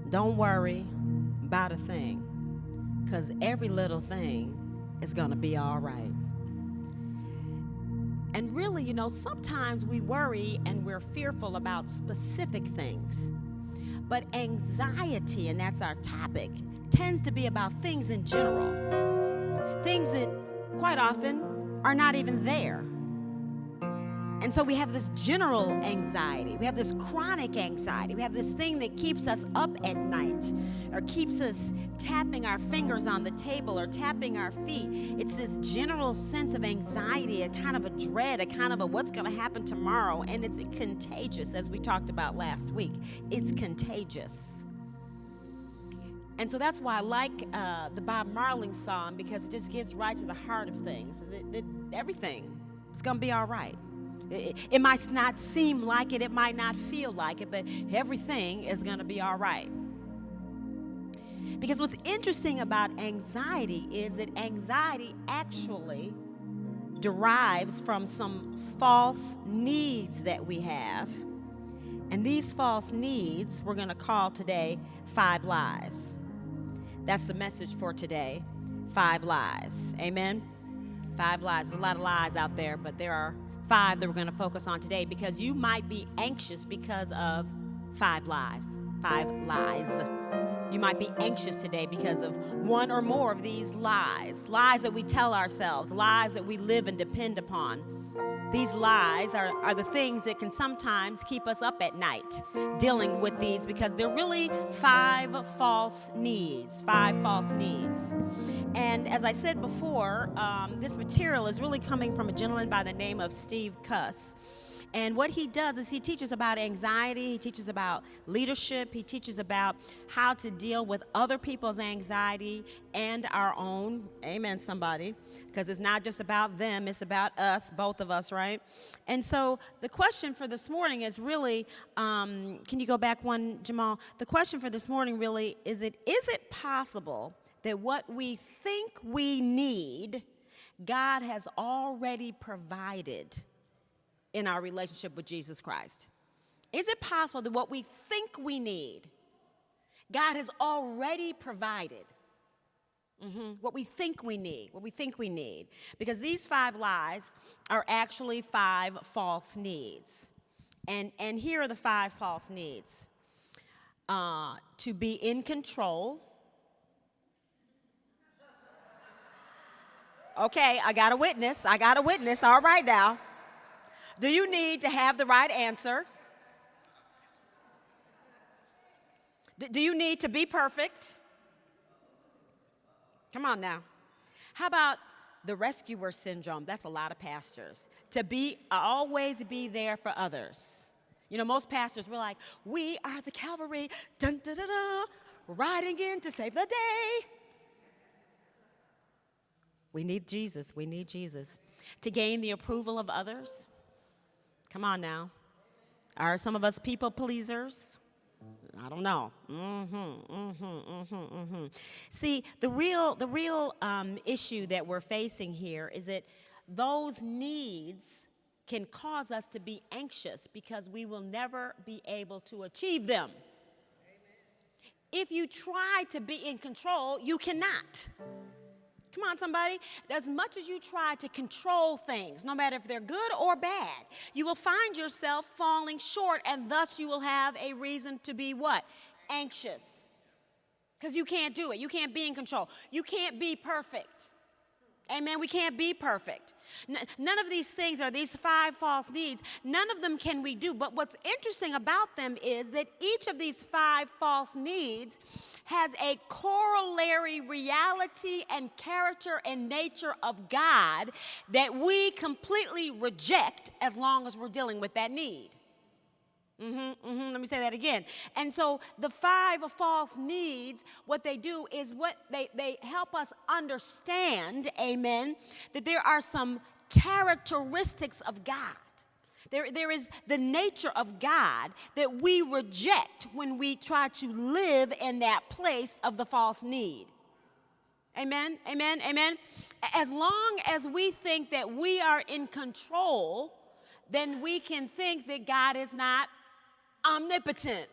Don't worry about a thing, because every little thing is going to be all right. And really, sometimes we worry and we're fearful about specific things. But anxiety, and that's our topic, tends to be about things in general. Things that quite often are not even there. And so we have this general anxiety. We have this chronic anxiety. We have this thing that keeps us up at night or keeps us tapping our fingers on the table or tapping our feet. It's this general sense of anxiety, a kind of a dread, a kind of a what's going to happen tomorrow. And it's contagious, as we talked about last week. It's contagious. And so that's why I like the Bob Marley song, because it just gets right to the heart of things. That everything is going to be all right. It might not seem like it, it might not feel like it, but everything is going to be all right. Because what's interesting about anxiety is that anxiety actually derives from some false needs that we have. And these false needs we're going to call today 5 lies. That's the message for today, 5 lies. Amen? 5 lies. There's a lot of lies out there, but there are 5 that we're going to focus on today, because you might be anxious because of 5 lies. 5 lies. You might be anxious today because of one or more of these lies. Lies that we tell ourselves, lies that we live and depend upon. These lies are the things that can sometimes keep us up at night dealing with these, because they're really 5 false needs. 5 false needs. And as I said before, this material is really coming from a gentleman by the name of Steve Cuss. And what he does is he teaches about anxiety, he teaches about leadership, he teaches about how to deal with other people's anxiety and our own. Amen, somebody. Because it's not just about them, it's about us, both of us, right? And so the question for this morning is really, can you go back one, Jamal? The question for this morning really is it possible that what we think we need, God has already provided in our relationship with Jesus Christ? Is it possible that what we think we need, God has already provided? What we think we need. Because these 5 lies are actually 5 false needs. And here are the 5 false needs. To be in control. Okay, I got a witness. All right now. Do you need to have the right answer? Do you need to be perfect? Come on now. How about the rescuer syndrome? That's a lot of pastors. To always be there for others. Most pastors, we're like, we are the cavalry, dun, dun, dun, dun, riding in to save the day. We need Jesus. To gain the approval of others. Come on now. Are some of us people pleasers? I don't know. See, the real issue that we're facing here is that those needs can cause us to be anxious because we will never be able to achieve them. Amen. If you try to be in control, you cannot. Come on, somebody. As much as you try to control things, no matter if they're good or bad, you will find yourself falling short, and thus you will have a reason to be what? Anxious. Because you can't do it. You can't be in control. You can't be perfect. Amen. We can't be perfect. None of these things are these 5 false needs. None of them can we do. But what's interesting about them is that each of these 5 false needs has a corollary reality and character and nature of God that we completely reject as long as we're dealing with that need. Let me say that again. And so the 5 false needs, what they do is they help us understand, amen, that there are some characteristics of God. There is the nature of God that we reject when we try to live in that place of the false need. Amen, amen, amen. As long as we think that we are in control, then we can think that God is not omnipotent.